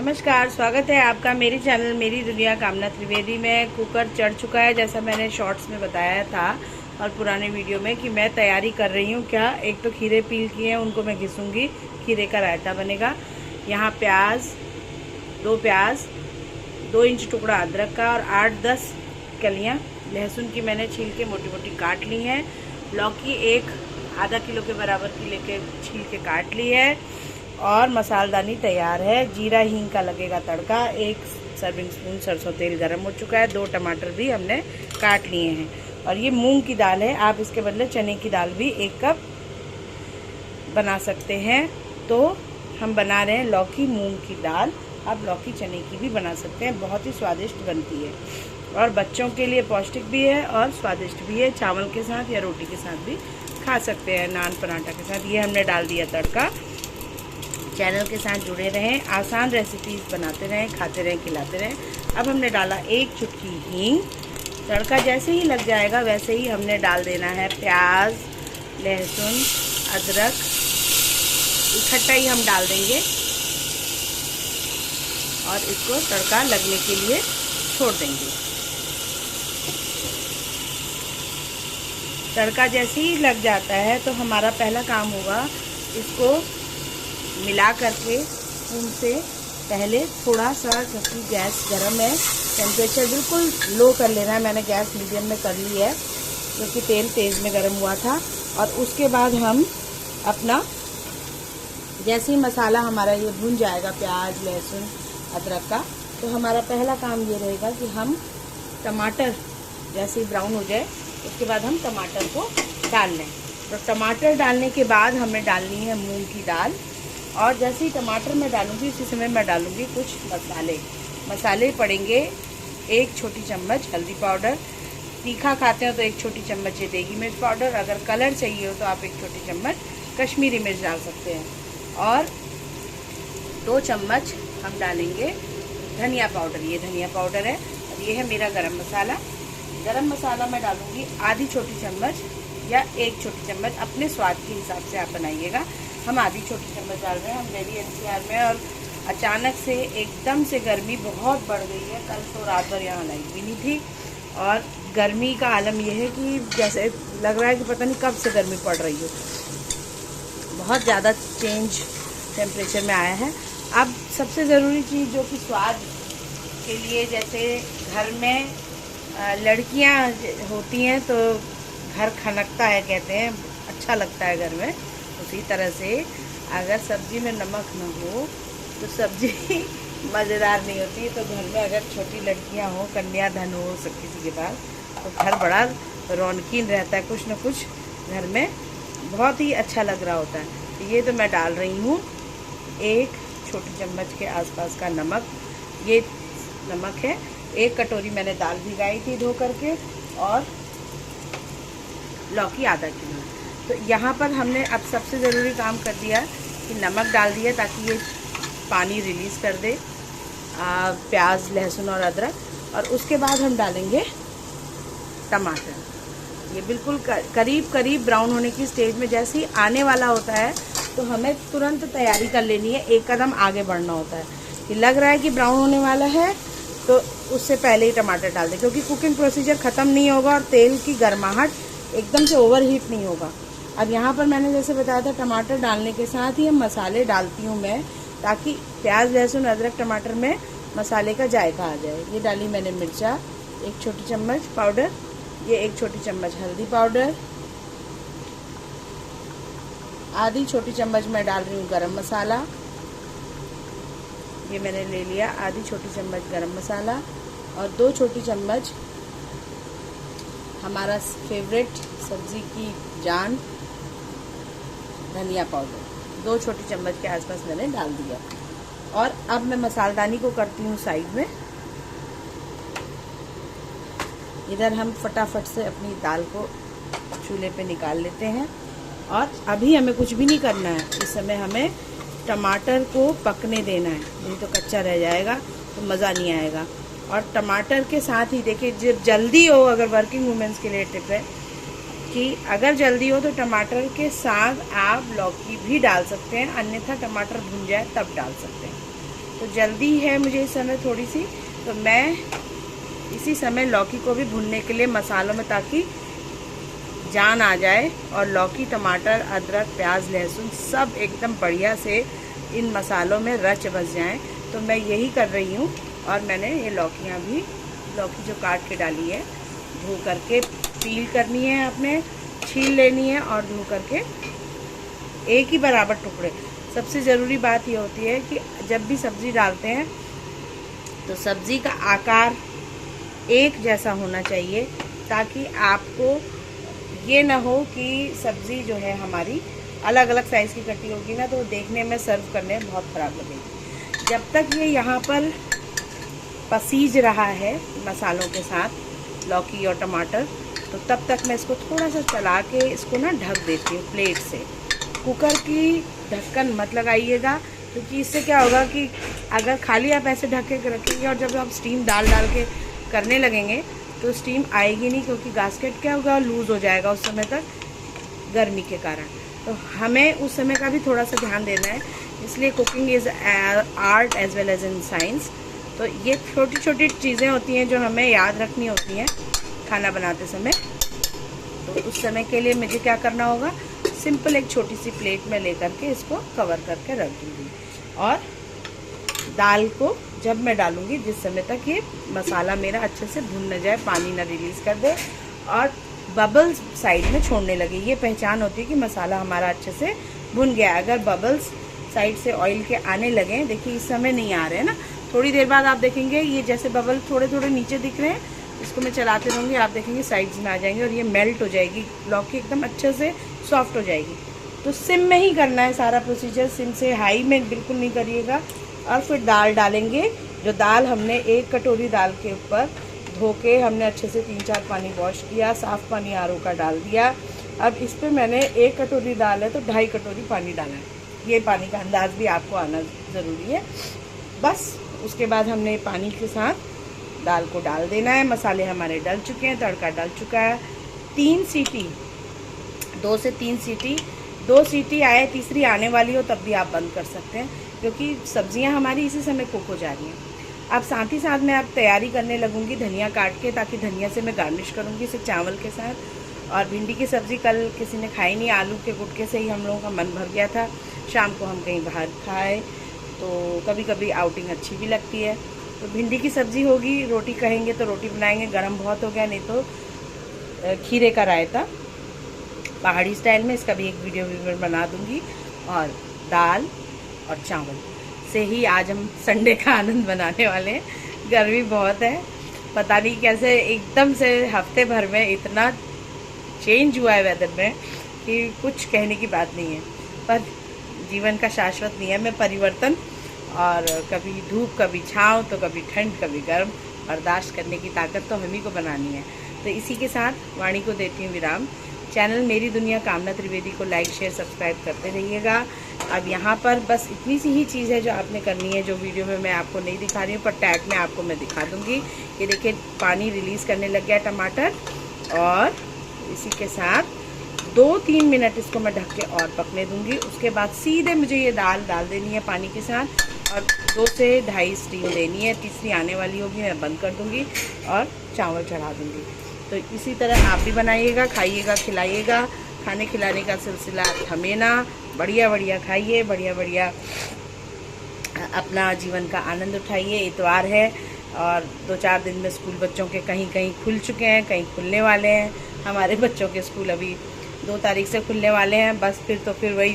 नमस्कार, स्वागत है आपका मेरे चैनल मेरी दुनिया कामना त्रिवेदी में। कुकर चढ़ चुका है जैसा मैंने शॉर्ट्स में बताया था और पुराने वीडियो में कि मैं तैयारी कर रही हूँ। क्या, एक तो खीरे पील किए हैं, उनको मैं घिसूँगी, खीरे का रायता बनेगा। यहाँ दो प्याज, 2 इंच टुकड़ा अदरक का और 8-10 कलियाँ लहसुन की मैंने छील के मोटी मोटी काट ली हैं। लौकी आधा किलो के बराबर की लेके छील के काट ली है और मसालदानी तैयार है। जीरा हींग का लगेगा तड़का। 1 सर्विंग स्पून सरसों तेल गरम हो चुका है। 2 टमाटर भी हमने काट लिए हैं और ये मूंग की दाल है। आप इसके बदले चने की दाल भी 1 कप बना सकते हैं। तो हम बना रहे हैं लौकी मूंग की दाल। आप लौकी चने की भी बना सकते हैं, बहुत ही स्वादिष्ट बनती है और बच्चों के लिए पौष्टिक भी है और स्वादिष्ट भी है। चावल के साथ या रोटी के साथ भी खा सकते हैं, नान पराठा के साथ। ये हमने डाल दिया तड़का। चैनल के साथ जुड़े रहें, आसान रेसिपीज़ बनाते रहें, खाते रहें, खिलाते रहें। अब हमने डाला 1 चुटकी हींग। तड़का जैसे ही लग जाएगा वैसे ही हमने डाल देना है प्याज, लहसुन, अदरक, इकट्ठा ही हम डाल देंगे और इसको तड़का लगने के लिए छोड़ देंगे। तड़का जैसे ही लग जाता है तो हमारा पहला काम होगा इसको मिला करके स्पून से पहले थोड़ा सा, क्योंकि गैस गर्म है, टेम्परेचर बिल्कुल लो कर लेना है। मैंने गैस मीडियम में कर ली है क्योंकि तेल तेज़ में गर्म हुआ था। और उसके बाद हम अपना जैसे ही मसाला हमारा ये भुन जाएगा, प्याज लहसुन अदरक का, तो हमारा पहला काम ये रहेगा कि हम टमाटर जैसे ही ब्राउन हो जाए उसके बाद हम टमाटर को डाल लें। तो टमाटर डालने के बाद हमें डालनी है मूंग की दाल। और जैसे ही टमाटर मैं डालूंगी उसी समय मैं डालूंगी कुछ मसाले पड़ेंगे। 1 छोटी चम्मच हल्दी पाउडर, तीखा खाते हो तो 1 छोटी चम्मच ये देगी मिर्च पाउडर, अगर कलर चाहिए हो तो आप 1 छोटी चम्मच कश्मीरी मिर्च डाल सकते हैं। और 2 चम्मच हम डालेंगे धनिया पाउडर। ये धनिया पाउडर है और ये है मेरा गरम मसाला। गरम मसाला मैं डालूंगी आधी छोटी चम्मच या 1 छोटी चम्मच, अपने स्वाद के हिसाब से आप बनाइएगा। हम आधी छोटी चम्मच डाल रहे हैं। हम दिल्ली एनसीआर में और अचानक से एकदम से गर्मी बहुत बढ़ गई है। कल तो रात भर यहाँ लाइट भी नहीं थी और गर्मी का आलम यह है कि जैसे लग रहा है कि पता नहीं कब से गर्मी पड़ रही हो। बहुत ज़्यादा चेंज टेम्परेचर में आया है। अब सबसे ज़रूरी चीज़ जो कि स्वाद के लिए, जैसे घर में लड़कियाँ होती हैं तो घर खनकता है, कहते हैं अच्छा लगता है घर में, उसी तरह से अगर सब्ज़ी में नमक न हो तो सब्ज़ी मज़ेदार नहीं होती। तो घर में अगर छोटी लड़कियां हो, कन्याधन हो सब किसी के पास, तो घर बड़ा रौनकीन रहता है। कुछ न कुछ घर में बहुत ही अच्छा लग रहा होता है। तो ये तो मैं डाल रही हूँ 1 छोटी चम्मच के आसपास का नमक। ये नमक है। 1 कटोरी मैंने दाल भिगाई थी धो करके और लौकी आधा किलो। तो यहाँ पर हमने अब सबसे ज़रूरी काम कर दिया कि नमक डाल दिया ताकि ये पानी रिलीज़ कर दे प्याज लहसुन और अदरक। और उसके बाद हम डालेंगे टमाटर। ये बिल्कुल करीब ब्राउन होने की स्टेज में जैसे ही आने वाला होता है तो हमें तुरंत तैयारी कर लेनी है, 1 कदम आगे बढ़ना होता है। कि लग रहा है कि ब्राउन होने वाला है तो उससे पहले ही टमाटर डाल दें, क्योंकि कुकिंग प्रोसीजर ख़त्म नहीं होगा और तेल की गर्माहट एकदम से ओवरहीट नहीं होगा। अब यहाँ पर मैंने जैसे बताया था, टमाटर डालने के साथ ही हम मसाले डालती हूँ मैं, ताकि प्याज लहसुन अदरक टमाटर में मसाले का जायका आ जाए। ये डाली मैंने मिर्चा 1 छोटी चम्मच पाउडर, ये 1 छोटी चम्मच हल्दी पाउडर, आधी छोटी चम्मच मैं डाल रही हूँ गरम मसाला। ये मैंने ले लिया आधी छोटी चम्मच गरम मसाला और 2 छोटी चम्मच हमारा फेवरेट सब्ज़ी की जान धनिया पाउडर, 2 छोटी चम्मच के आसपास मैंने डाल दिया। और अब मैं मसालदानी को करती हूँ साइड में। इधर हम फटाफट से अपनी दाल को चूल्हे पे निकाल लेते हैं। और अभी हमें कुछ भी नहीं करना है, इस समय हमें टमाटर को पकने देना है, नहीं तो कच्चा रह जाएगा तो मज़ा नहीं आएगा। और टमाटर के साथ ही देखिए, जब जल्दी हो, अगर वर्किंग वुमेन्स के लिए टिप है कि अगर जल्दी हो तो टमाटर के साथ आप लौकी भी डाल सकते हैं, अन्यथा टमाटर भुन जाए तब डाल सकते हैं। तो जल्दी है मुझे इस समय थोड़ी सी, तो मैं इसी समय लौकी को भी भूनने के लिए मसालों में, ताकि जान आ जाए और लौकी, टमाटर, अदरक, प्याज, लहसुन सब एकदम बढ़िया से इन मसालों में रच बस जाएं। तो मैं यही कर रही हूँ। और मैंने ये लौकियाँ भी, लौकी जो काट के डाली है, धो करके पील करनी है, आपने छील लेनी है और धो करके एक ही बराबर टुकड़े। सबसे ज़रूरी बात ये होती है कि जब भी सब्ज़ी डालते हैं तो सब्ज़ी का आकार एक जैसा होना चाहिए, ताकि आपको ये ना हो कि सब्ज़ी जो है हमारी अलग अलग साइज़ की कटी होगी ना, तो देखने में, सर्व करने में बहुत ख़राब लगेगी। जब तक ये यहाँ पर पसीज रहा है मसालों के साथ लौकी और टमाटर, तो तब तक मैं इसको थोड़ा सा चला के इसको ना ढक देती हूँ प्लेट से। कुकर की ढक्कन मत लगाइएगा, क्योंकि इससे क्या होगा कि अगर खाली आप ऐसे ढक के रखेंगे और जब आप स्टीम डाल के करने लगेंगे तो स्टीम आएगी नहीं, क्योंकि गास्केट क्या होगा, लूज़ हो जाएगा उस समय तक गर्मी के कारण। तो हमें उस समय का भी थोड़ा सा ध्यान देना है। इसलिए cooking is art as well as in science. तो ये छोटी छोटी चीज़ें होती हैं जो हमें याद रखनी होती हैं खाना बनाते समय। तो उस समय के लिए मुझे क्या करना होगा, सिंपल एक छोटी सी प्लेट में लेकर के इसको कवर करके रख दूँगी। और दाल को जब मैं डालूँगी, जिस समय तक ये मसाला मेरा अच्छे से भुन न जाए, पानी ना रिलीज़ कर दे और बबल्स साइड में छोड़ने लगे, ये पहचान होती है कि मसाला हमारा अच्छे से भुन गया। अगर बबल्स साइड से ऑयल के आने लगे, देखिए इस समय नहीं आ रहे हैं ना, थोड़ी देर बाद आप देखेंगे ये जैसे बबल थोड़े थोड़े नीचे दिख रहे हैं, इसको मैं चलाते रहूँगी, आप देखेंगे साइड्स में आ जाएंगे और ये मेल्ट हो जाएगी, लौकी एकदम अच्छे से सॉफ्ट हो जाएगी। तो सिम में ही करना है सारा प्रोसीजर, सिम से हाई में बिल्कुल नहीं करिएगा। और फिर दाल डालेंगे। जो दाल हमने 1 कटोरी दाल के ऊपर धो के हमने अच्छे से 3-4 पानी वॉश किया, साफ़ पानी आरओ का डाल दिया। अब इस पर मैंने 1 कटोरी दाल है तो 2.5 कटोरी पानी डाला है। ये पानी का अंदाज़ भी आपको आना ज़रूरी है। बस उसके बाद हमने पानी के साथ दाल को डाल देना है। मसाले हमारे डल चुके हैं, तड़का डल चुका है। 3 सीटी, 2 से 3 सीटी, 2 सीटी आए, तीसरी आने वाली हो तब भी आप बंद कर सकते हैं, क्योंकि सब्जियां हमारी इसी समय कुक हो जा रही हैं। अब साथ ही साथ मैं अब तैयारी करने लगूंगी धनिया काट के, ताकि धनिया से मैं गार्निश करूंगी इसे चावल के साथ। और भिंडी की सब्ज़ी कल किसी ने खाई नहीं, आलू के गुटके से ही हम लोगों का मन भर गया था। शाम को हम कहीं बाहर खाए, तो कभी कभी आउटिंग अच्छी भी लगती है। तो भिंडी की सब्ज़ी होगी, रोटी कहेंगे तो रोटी बनाएंगे, गर्म बहुत हो गया, नहीं तो खीरे का रायता पहाड़ी स्टाइल में, इसका भी एक वीडियो भी बना दूंगी। और दाल और चावल से ही आज हम संडे का आनंद बनाने वाले हैं। गर्मी बहुत है, पता नहीं कैसे एकदम से हफ्ते भर में इतना चेंज हुआ है वेदर में कि कुछ कहने की बात नहीं है। पर जीवन का शाश्वत नियम है परिवर्तन, और कभी धूप कभी छाँव, तो कभी ठंड कभी गर्म, बर्दाश्त करने की ताकत तो हम ही को बनानी है। तो इसी के साथ वाणी को देती हूँ विराम। चैनल मेरी दुनिया कामना त्रिवेदी को लाइक शेयर सब्सक्राइब करते रहिएगा। अब यहाँ पर बस इतनी सी ही चीज़ है जो आपने करनी है, जो वीडियो में मैं आपको नहीं दिखा रही हूँ, पर टैग में आपको मैं दिखा दूँगी। ये देखिए पानी रिलीज़ करने लग गया टमाटर, और इसी के साथ 2-3 मिनट इसको मैं ढक के और पकने दूँगी। उसके बाद सीधे मुझे ये दाल डाल देनी है पानी के साथ, और 2 से 2.5 स्टीम देनी है। तीसरी आने वाली होगी, मैं बंद कर दूँगी और चावल चढ़ा दूँगी। तो इसी तरह आप भी बनाइएगा, खाइएगा, खिलाइएगा। खाने खिलाने का सिलसिला थमे ना, बढ़िया बढ़िया खाइए, बढ़िया बढ़िया अपना जीवन का आनंद उठाइए। इतवार है और 2-4 दिन में स्कूल बच्चों के कहीं कहीं खुल चुके हैं, कहीं खुलने वाले हैं। हमारे बच्चों के स्कूल अभी 2 तारीख से खुलने वाले हैं। बस फिर वही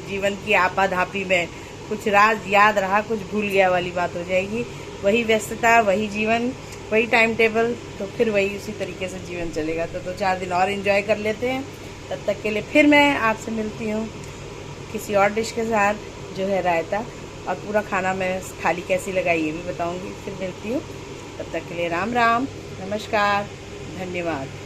जीवन की आपाधापी में कुछ राज याद रहा, कुछ भूल गया वाली बात हो जाएगी। वही व्यस्तता, वही जीवन, वही टाइम टेबल, तो फिर वही उसी तरीके से जीवन चलेगा। तो 2-4 दिन और एंजॉय कर लेते हैं। तब तक के लिए फिर मैं आपसे मिलती हूँ किसी और डिश के साथ, जो है रायता। और पूरा खाना मैं थाली कैसी लगाई ये भी बताऊँगी। फिर मिलती हूँ, तब तक के लिए राम राम, नमस्कार, धन्यवाद।